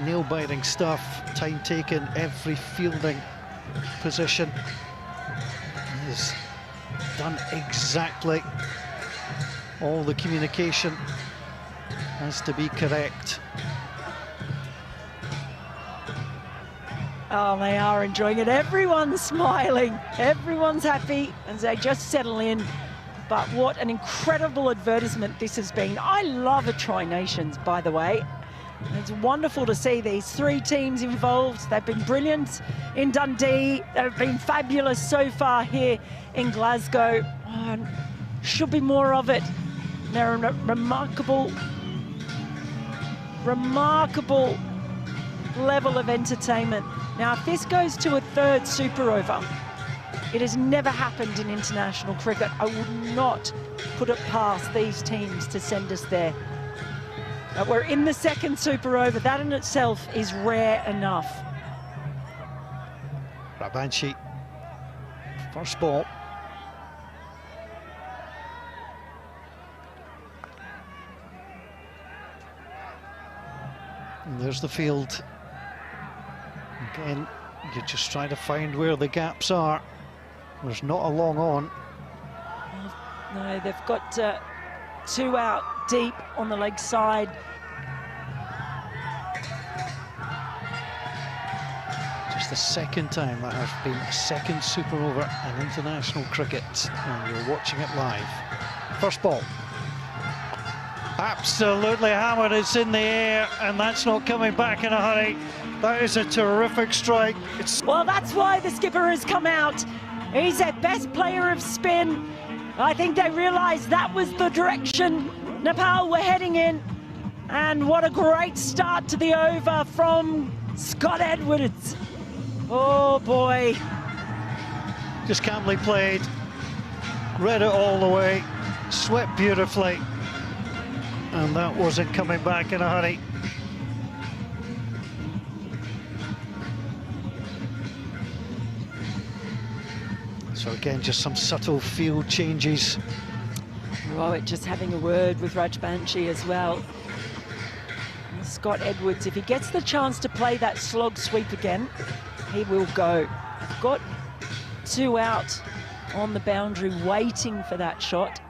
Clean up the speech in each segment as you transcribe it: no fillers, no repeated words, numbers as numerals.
nail-biting stuff, time taken, every fielding position. He's done exactly. All the communication has to be correct. Oh, they are enjoying it. Everyone's smiling. Everyone's happy as they just settle in. But what an incredible advertisement this has been. I love a Tri-Nations, by the way. It's wonderful to see these three teams involved. They've been brilliant in Dundee. They've been fabulous so far here in Glasgow. Oh, should be more of it. They're a remarkable level of entertainment. Now, if this goes to a third super over, it has never happened in international cricket. I would not put it past these teams to send us there. But we're in the second super over. That in itself is rare enough. Rabanchi, first ball. And there's the field. Again, you just try to find where the gaps are. There's not a long on. No, they've got two out deep on the leg side. Just the second time that has been a second super over in international cricket, and you're watching it live. First ball. Absolutely hammered, it's in the air, and that's not coming back in a hurry. That is a terrific strike. Well, that's why the skipper has come out. He's their best player of spin. I think they realised that was the direction Nepal were heading in. And what a great start to the over from Scott Edwards. Oh boy. Just calmly played, read it all the way, swept beautifully, and that wasn't coming back in a hurry. So again, just some subtle field changes. Right, just having a word with Rajbanshi as well. Scott Edwards, if he gets the chance to play that slog sweep again, he will go. I've got two out on the boundary waiting for that shot.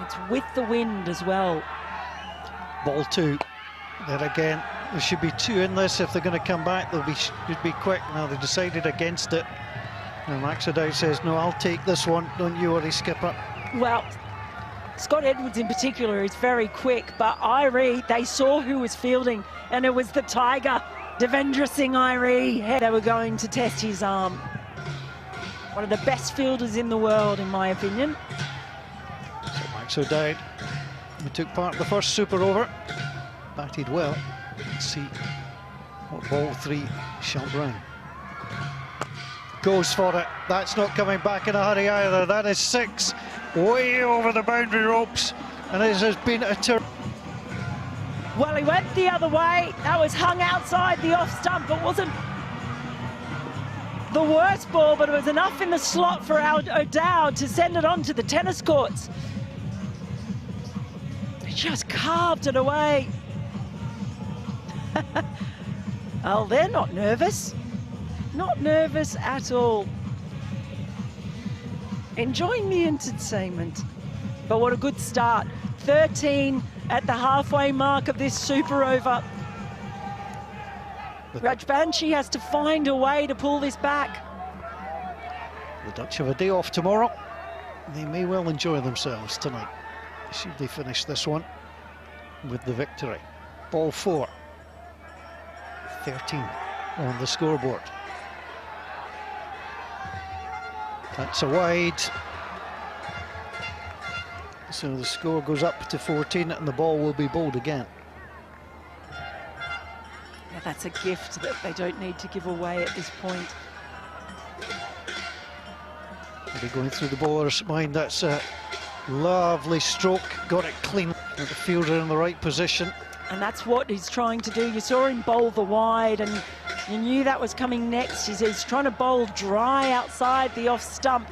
It's with the wind as well. Ball two. There again, there should be two in this. If they're going to come back, they'll should be quick. Now they decided against it. And Maxidai says, no, I'll take this one. Don't you worry, skipper. Well, Scott Edwards in particular is very quick, but Irie, they saw who was fielding, and it was the Tiger, Devendra Singh Irie. They were going to test his arm. One of the best fielders in the world, in my opinion. So Maxidai, who took part in the first super over, batted well. Let's see what ball three shall bring. Goes for it. That's not coming back in a hurry either. That is six, way over the boundary ropes, and it has been a well, he went the other way. That was hung outside the off stump. It wasn't the worst ball, but it was enough in the slot for O'Dowd to send it on to the tennis courts. He just carved it away. Oh, they're not nervous. Not nervous at all. Enjoying the entertainment. But what a good start. 13 at the halfway mark of this super over. Rajbanshi has to find a way to pull this back. The Dutch have a day off tomorrow. They may well enjoy themselves tonight, should they finish this one with the victory. Ball four. 13 on the scoreboard. That's a wide. So the score goes up to 14 and the ball will be bowled again. Yeah, that's a gift that they don't need to give away at this point. They'll be going through the bowler's mind. That's a lovely stroke. Got it clean. The fielder in the right position. And that's what he's trying to do. You saw him bowl the wide and you knew that was coming next. He's trying to bowl dry outside the off stump.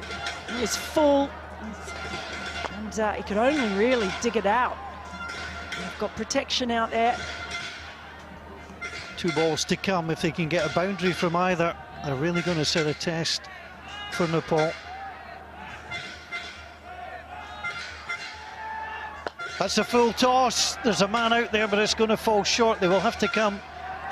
He was full, and he could only really dig it out. They've got protection out there. 2 balls to come. If they can get a boundary from either, they're really going to set a test for Nepal. That's a full toss. There's a man out there, but it's going to fall short. They will have to come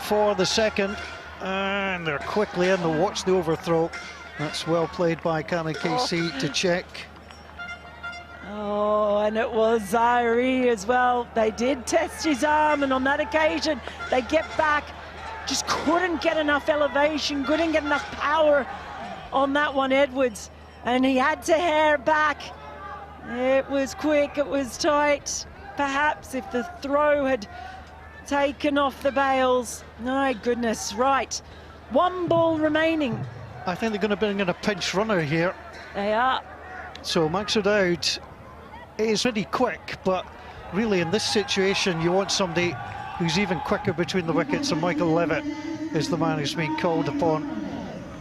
for the second. And they're quickly in to watch the overthrow. That's well played by Karen Casey to check. Oh, and it was Zaire as well. They did test his arm, and on that occasion, they get back. Just couldn't get enough elevation, couldn't get enough power on that one, Edwards. And he had to hair back. It was quick, it was tight. Perhaps if the throw had taken off the bails. My goodness, right. 1 ball remaining. I think they're going to bring in a pinch runner here. They are. So Max O'Dowd is really quick, but really in this situation you want somebody who's even quicker between the wickets, and Michael Levitt is the man who's been called upon.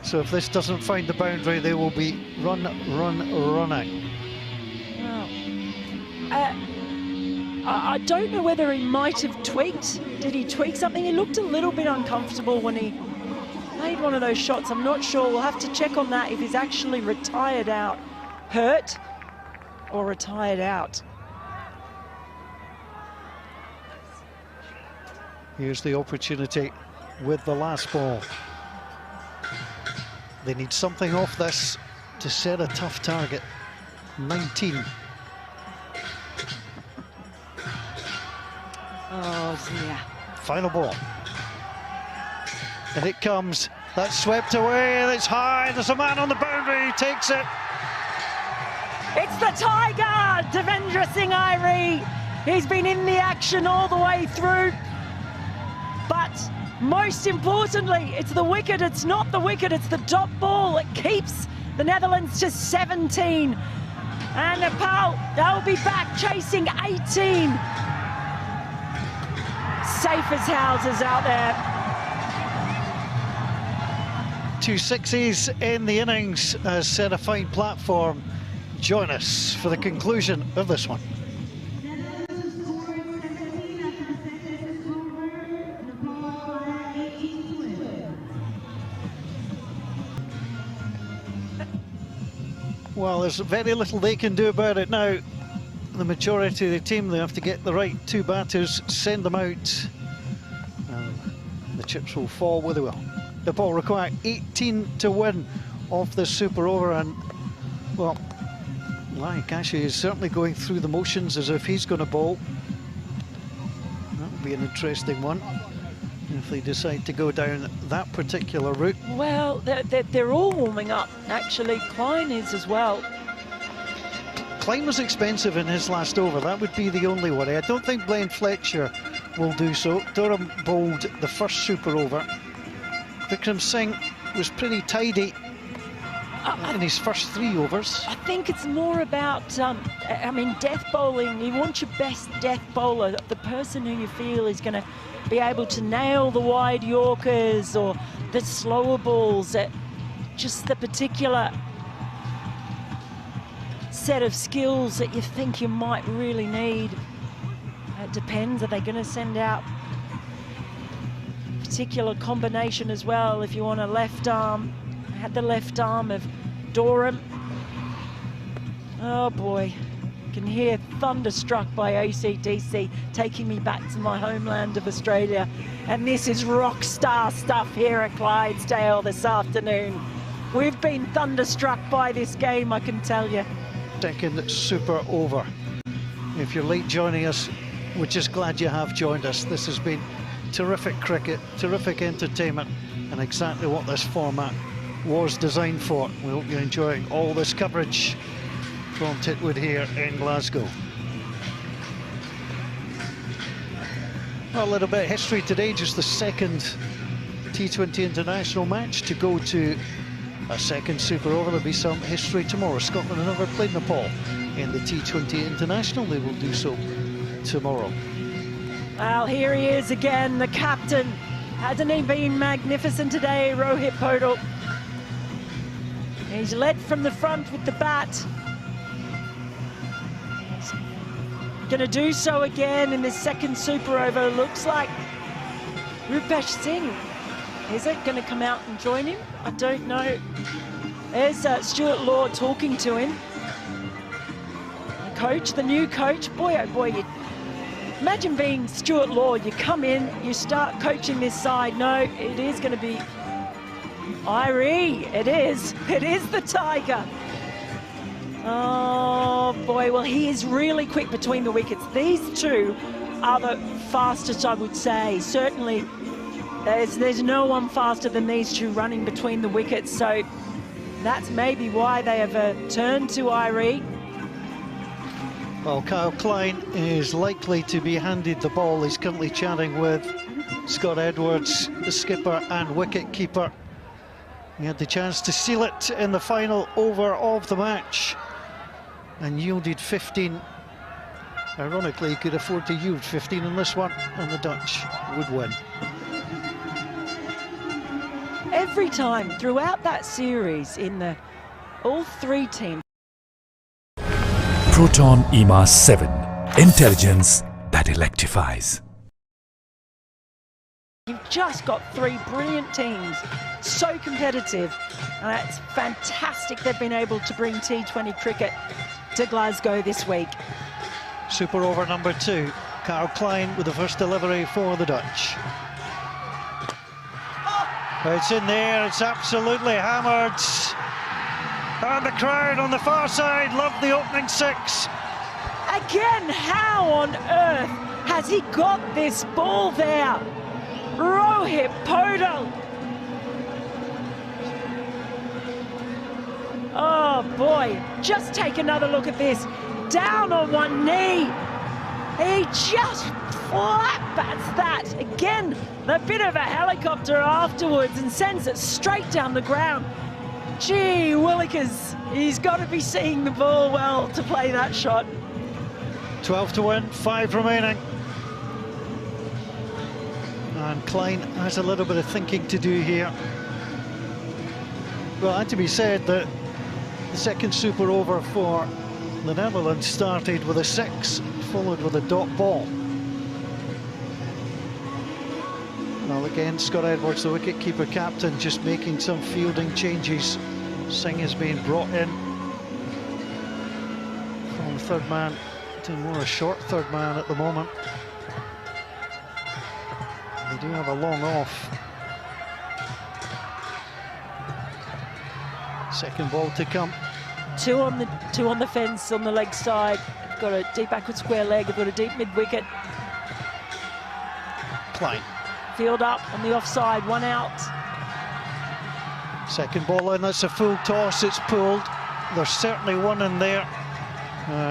So if this doesn't find the boundary, they will be running. I don't know whether he might have tweaked. Did he tweak something? He looked a little bit uncomfortable when he made one of those shots. I'm not sure. We'll have to check on that, if he's actually retired out. Hurt or retired out. Here's the opportunity with the last ball. They need something off this to set a tough target. 19. Oh dear. Final ball. And it comes. That's swept away. That's high. There's a man on the boundary. He takes it. It's the Tiger, Devendra Singh Irie. He's been in the action all the way through. But most importantly, it's the wicket. It's not the wicket, it's the dot ball. It keeps the Netherlands to 17. And Nepal, they'll be back chasing 18. Safe as houses out there. 2 sixes in the innings has set a fine platform. Join us for the conclusion of this one. Well, there's very little they can do about it now. The majority of the team, they have to get the right 2 batters, send them out, and the chips will fall where they will. Nepal require 18 to win off this super over, and well, Kashi is certainly going through the motions as if he's going to bowl. That'll be an interesting one if they decide to go down that particular route. Well, they're all warming up, actually. Klein is as well. Klein was expensive in his last over. That would be the only worry. I don't think Blaine Fletcher will do so. Durham bowled the first super over. Vikram Singh was pretty tidy in his first 3 overs. I think it's more about, I mean, death bowling. You want your best death bowler, the person who you feel is going to be able to nail the wide Yorkers or the slower balls, at just the particular set of skills that you think you might really need. It depends. Are they going to send out particular combination as well? If you want a left arm, I had the left arm of Durham. Oh boy, can hear Thunderstruck by AC/DC taking me back to my homeland of Australia. And this is rock star stuff here at Clydesdale this afternoon. We've been thunderstruck by this game, I can tell you. Second super over. If you're late joining us, we're just glad you have joined us. This has been terrific cricket, terrific entertainment, and exactly what this format was designed for. We hope you're enjoying all this coverage from Titwood here in Glasgow. Well, a little bit of history today, just the second T20 international match to go to a second super over. There'll be some history tomorrow. Scotland have never played Nepal in the T20 international. They will do so tomorrow. Well, here he is again, the captain. Hasn't he been magnificent today, Rohit Podal? He's led from the front with the bat. Going to do so again in this second super over. Looks like Rupesh Singh, is it going to come out and join him? I don't know. There's Stuart Law talking to him. The coach, the new coach. Boy, oh boy, imagine being Stuart Law. You come in, you start coaching this side. No, it is going to be Irie. It is. It is the Tiger. Oh boy, well, he is really quick between the wickets. These two are the fastest, I would say. Certainly, there's no one faster than these two running between the wickets. So that's maybe why they have turned to Irie. Well, Kyle Klein is likely to be handed the ball. He's currently chatting with Scott Edwards, the skipper and wicket-keeper. He had the chance to seal it in the final over of the match and yielded 15. Ironically, he could afford to yield 15 in this one, and the Dutch would win. Every time throughout that series, in all three teams. Proton EMA 7, intelligence that electrifies. You've just got three brilliant teams, so competitive, and it's fantastic they've been able to bring T20 cricket to Glasgow this week. Super over number 2, Kyle Klein with the first delivery for the Dutch. It's in there, it's absolutely hammered. And the crowd on the far side love the opening 6. Again, how on earth has he got this ball there? Rohit Podal. Oh boy, just take another look at this. Down on one knee. He just flat-bats that. Again, a bit of a helicopter afterwards and sends it straight down the ground. Gee willikers, he's got to be seeing the ball well to play that shot. 12 to win, 5 remaining. And Klein has a little bit of thinking to do here. Well, and to be said that the second super over for the Netherlands started with a 6, followed with a dot ball. Well, again, Scott Edwards, the wicket-keeper captain, just making some fielding changes. Singh is being brought in from third man to more a short third man at the moment. They do have a long off. Second ball to come. Two on the fence on the leg side. Got a deep backward square leg. Got a deep mid wicket. Klein. Field up on the offside, 1 out. Second ball in, that's a full toss, it's pulled. There's certainly one in there.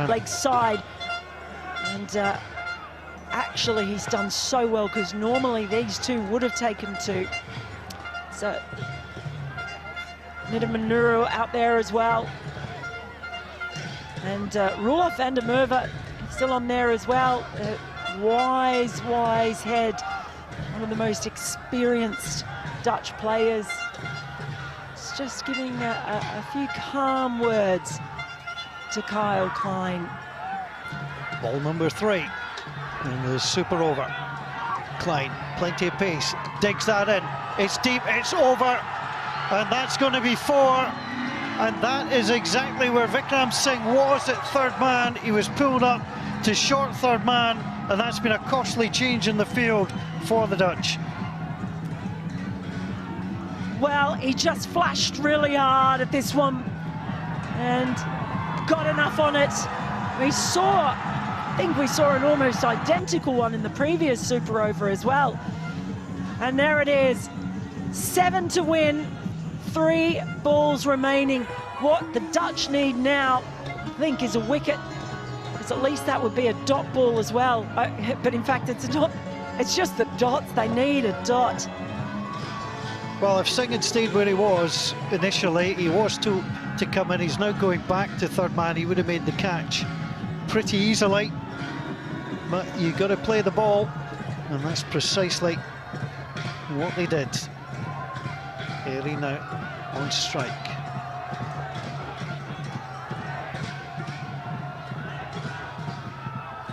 Leg side. And actually he's done so well, because normally these two would have taken 2. So Nidamanuru out there as well. And Roelof van der Merwe still on there as well. Wise head. One of the most experienced Dutch players. It's just giving a few calm words to Kyle Klein. Ball number 3 in the super over. Klein, plenty of pace, digs that in. It's deep, it's over, and that's going to be 4. And that is exactly where Vikram Singh was at third man. He was pulled up to short third man, and that's been a costly change in the field for the Dutch. Well, he just flashed really hard at this one and got enough on it. I think we saw an almost identical one in the previous super over as well. And there it is, 7 to win, 3 balls remaining. What the Dutch need now, I think, is a wicket, because at least that would be a dot ball as well. But in fact, it's not. It's just the dots. They need a dot. Well, if Singh had stayed where he was initially, he was to come in. He's now going back to third man. He would have made the catch pretty easily. But you've got to play the ball, and that's precisely what they did. Airy now on strike.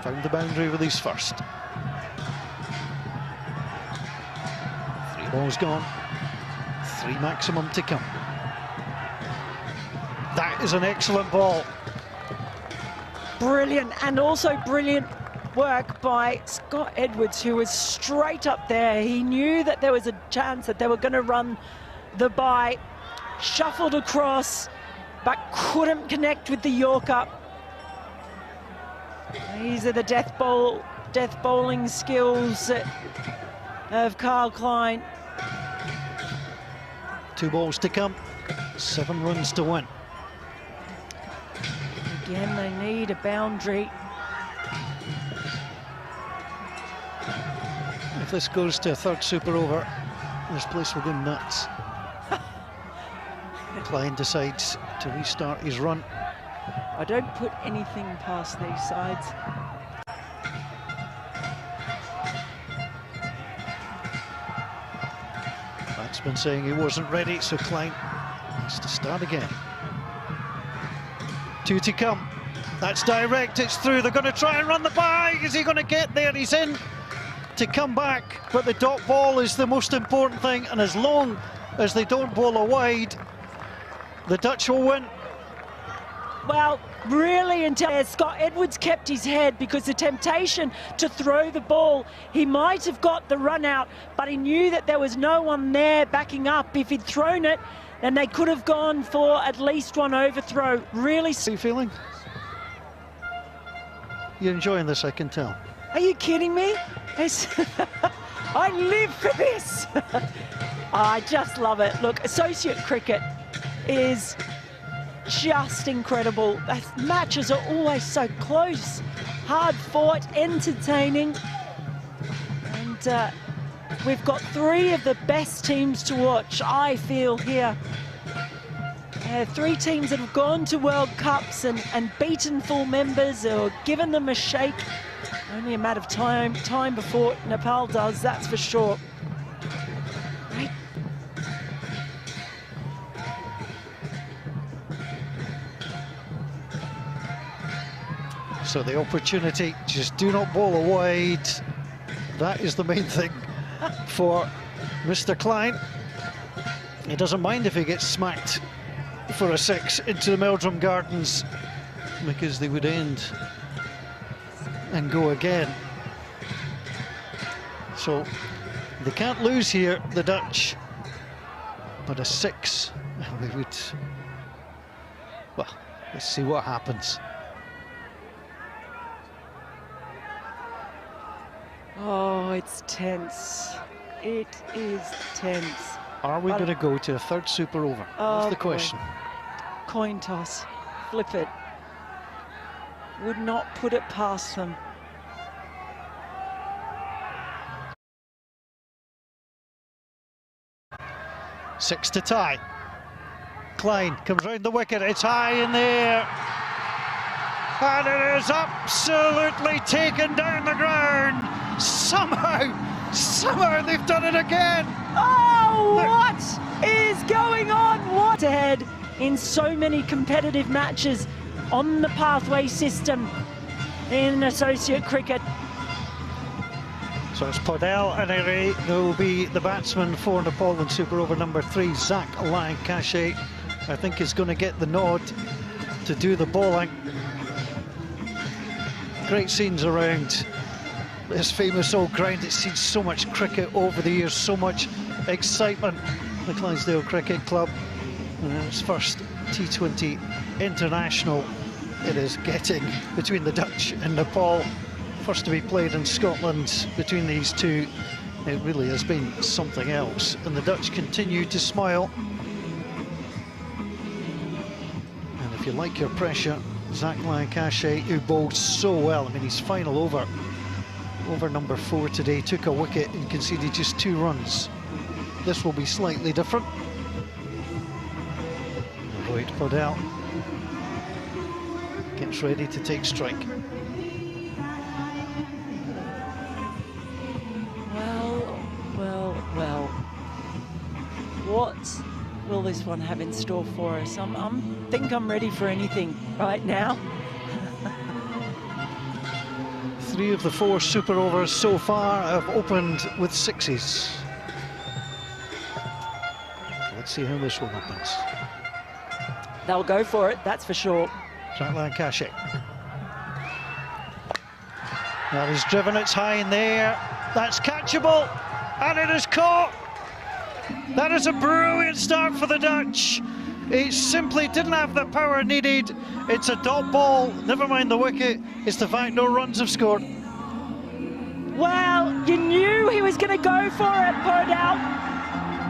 Found the boundary with his first. Ball's gone. 3 maximum to come. That is an excellent ball. Brilliant, and also brilliant work by Scott Edwards, who was straight up there. He knew that there was a chance that they were going to run the bye, shuffled across, but couldn't connect with the Yorker. These are the death bowling skills of Kyle Klein. 2 balls to come, 7 runs to win. Again, they need a boundary. If this goes to a 3rd super over, this place will go nuts. Klein decides to restart his run. I don't put anything past these sides. Batsman saying he wasn't ready, so Klein has to start again. 2 to come. That's direct, it's through. They're going to try and run the bye. Is he going to get there? He's in to come back, but the dot ball is the most important thing, and as long as they don't bowl a wide, the Dutch will win. Well, really, until Scott Edwards kept his head, because the temptation to throw the ball, he might have got the run out, but he knew that there was no one there backing up. If he'd thrown it, then they could have gone for at least one overthrow. Really. How are you feeling? You're enjoying this, I can tell. Are you kidding me? I live for this. I just love it. Look, associate cricket is just incredible. The matches are always so close, hard fought, entertaining. And we've got 3 of the best teams to watch, I feel, here. 3 teams that have gone to World Cups and beaten full members or given them a shake. Only a matter of time before Nepal does, that's for sure. Right. So the opportunity, just do not bowl a wide. That is the main thing for Mr. Klein. He doesn't mind if he gets smacked for a 6 into the Meldrum Gardens, because they would end and go again. So they can't lose here, the Dutch, but a 6, they would, well, let's see what happens. Oh, it's tense. It is tense. Are we going to go to a 3rd super over? That's the question. Coin toss, flip it. Would not put it past them. Six to tie. Klein comes round the wicket, it's high in the air. And it is absolutely taken down the ground. Somehow they've done it again. Oh, what is going on? What ahead in so many competitive matches on the pathway system in associate cricket. So it's Podell and Ere who will be the batsman for Nepal in Super Over number 3. Zach Lancashire, I think, is going to get the nod to do the bowling. Great scenes around this famous old ground. It's seen so much cricket over the years, so much excitement. The Clydesdale Cricket Club, and its first T20 international it is getting between the Dutch and Nepal. First to be played in Scotland between these two. It really has been something else, and the Dutch continue to smile. And if you like your pressure, Zach Lancashire, who bowled so well, I mean, his final over number 4 today, took a wicket and conceded just 2 runs. This will be slightly different. Rohit Podell gets ready to take strike. Well, what will this one have in store for us? I think I'm ready for anything right now. 3 of the 4 super overs so far have opened with 6s. Let's see how this one opens. They'll go for it, that's for sure. Zach Lancashire. Well, he's driven it high in the air. That's catchable, and it is caught. That is a brilliant start for the Dutch. It simply didn't have the power needed. It's a dot ball, never mind the wicket. It's the fact no runs have scored. Well, you knew he was going to go for it, Podell.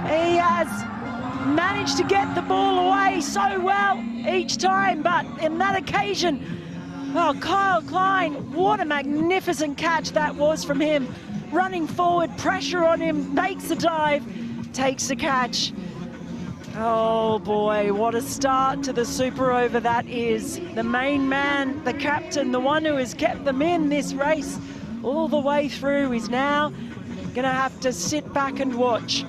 He has managed to get the ball away so well each time, but in that occasion, oh, Kyle Klein, what a magnificent catch that was from him. Running forward, pressure on him, makes the dive, takes the catch. Oh boy, what a start to the super over that is. The main man, the captain, the one who has kept them in this race all the way through is now going to have to sit back and watch.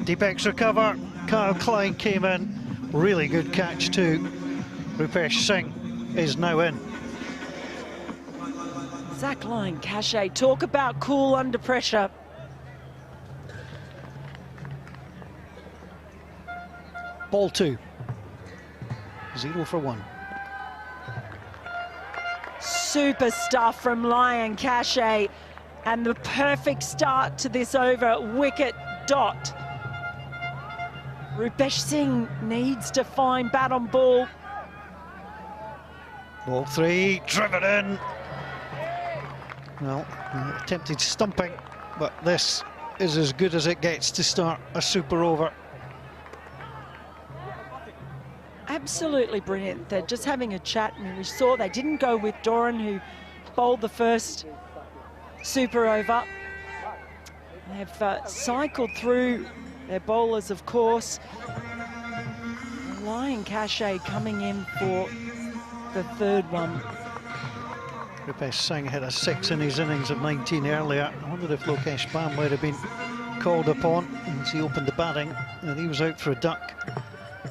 Deep extra cover, Kyle Klein came in. Really good catch too. Rupesh Singh is now in. Zach Lancashire, talk about cool under pressure. Ball 2. 0 for 1. Super stuff from Lancashire, and the perfect start to this over. Wicket dot. Rupesh Singh needs to find bat on ball. Ball 3, driven in. Well, attempted stumping, but this is as good as it gets to start a super over. Absolutely brilliant. They're just having a chat, and we saw they didn't go with Doran, who bowled the first super over. They've cycled through their bowlers, of course. Lancashire coming in for the third one. Rupesh Singh hit a 6 in his innings of 19 earlier. I wondered if Lokesh Bam might have been called upon as he opened the batting, and he was out for a duck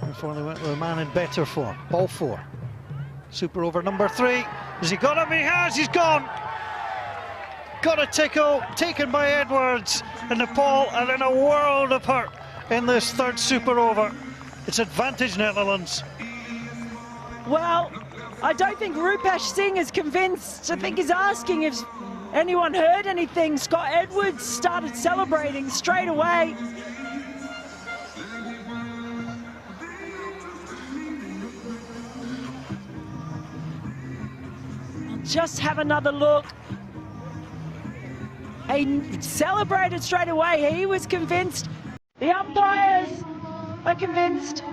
before they went with a man in better form. Ball 4. Super over number 3. Has he got him? He has. He's gone. Got a tickle, taken by Edwards in Nepal, and in a world of hurt in this third super over. It's advantage Netherlands. Well, I don't think Rupesh Singh is convinced. I think he's asking if anyone heard anything. Scott Edwards started celebrating straight away. I'll just have another look. He celebrated straight away. He was convinced. The umpires are convinced.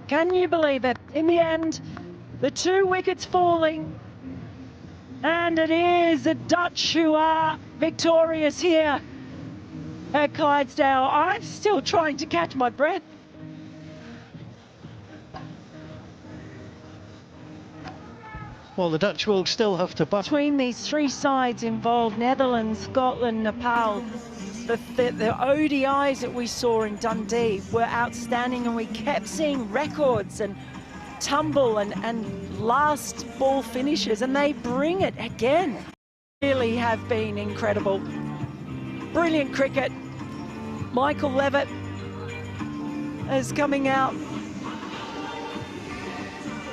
Can you believe it? In the end, the 2 wickets falling, and it is the Dutch who are victorious here at Clydesdale. I'm still trying to catch my breath. Well, the Dutch will still have to battle. Between these 3 sides involved, Netherlands, Scotland, Nepal, the ODIs that we saw in Dundee were outstanding, and we kept seeing records and tumble and last ball finishes, and they bring it again. Really have been incredible. Brilliant cricket. Michael Levitt is coming out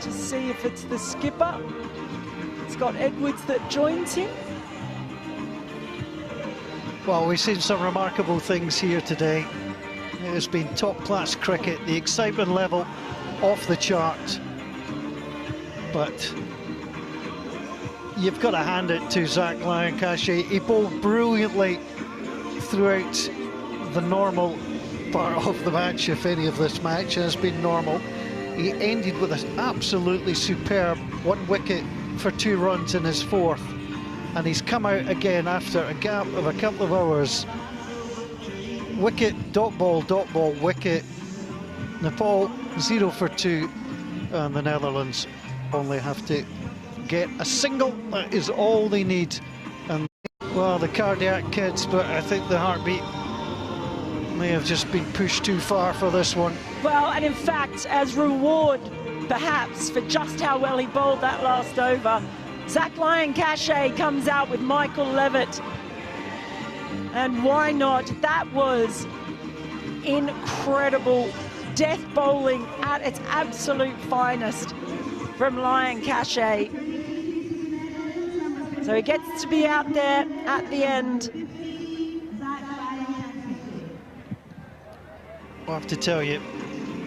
to see if it's the skipper, Scott Edwards, that joins him. Well, we've seen some remarkable things here today. It has been top-class cricket, the excitement level off the chart. But you've got to hand it to Zach Lancashire. He bowled brilliantly throughout the normal part of the match, if any of this match has been normal. He ended with an absolutely superb 1 wicket for 2 runs in his 4th. And he's come out again after a gap of a couple of hours. Wicket, dot ball, wicket. Nepal 0 for 2. and the Netherlands only have to get a single. That is all they need. And well, the cardiac kids, but I think the heartbeat may have just been pushed too far for this one. Well, and in fact, as reward perhaps for just how well he bowled that last over, Zach Lyon-Cachet comes out with Michael Levitt. And why not? That was incredible death bowling at its absolute finest from Lyon-Cachet. So he gets to be out there at the end. I have to tell you,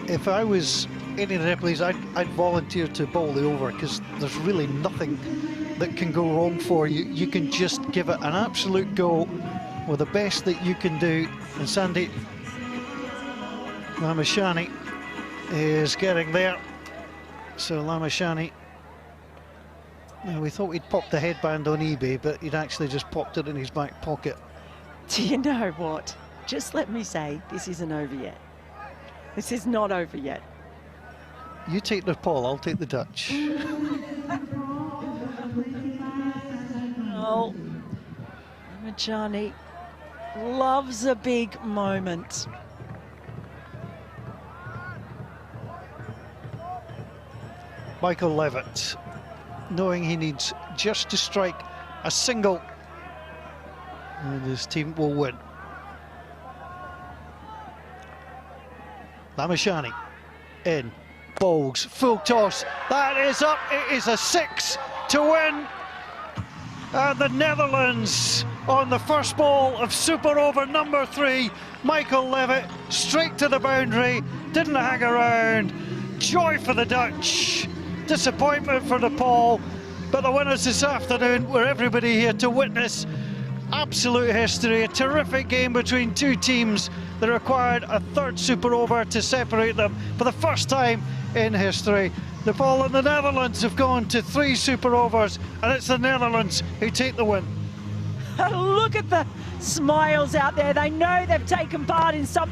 if I was any of the Nepalese, I'd volunteer to bowl the over, because there's really nothing that can go wrong for you. You can just give it an absolute go with the best that you can do. And Sandy Lamashani is getting there. So Lamashani, now we thought he'd popped the headband on eBay, but he'd actually just popped it in his back pocket. Do you know what? Just let me say, this isn't over yet. This is not over yet. You take Nepal, I'll take the Dutch. Well, Lamashani loves a big moment. Michael Levitt, knowing he needs just to strike a single, and his team will win. Lamashani in, bowls, full toss, that is up, it is a 6 to win. And the Netherlands on the first ball of super over number 3, Michael Levitt, straight to the boundary, didn't hang around. Joy for the Dutch, disappointment for Nepal, but the winners this afternoon were everybody here to witness absolute history, a terrific game between two teams that required a third super over to separate them for the first time in history. Nepal and the Netherlands have gone to 3 super overs, and it's the Netherlands who take the win. Look at the smiles out there. They know they've taken part in something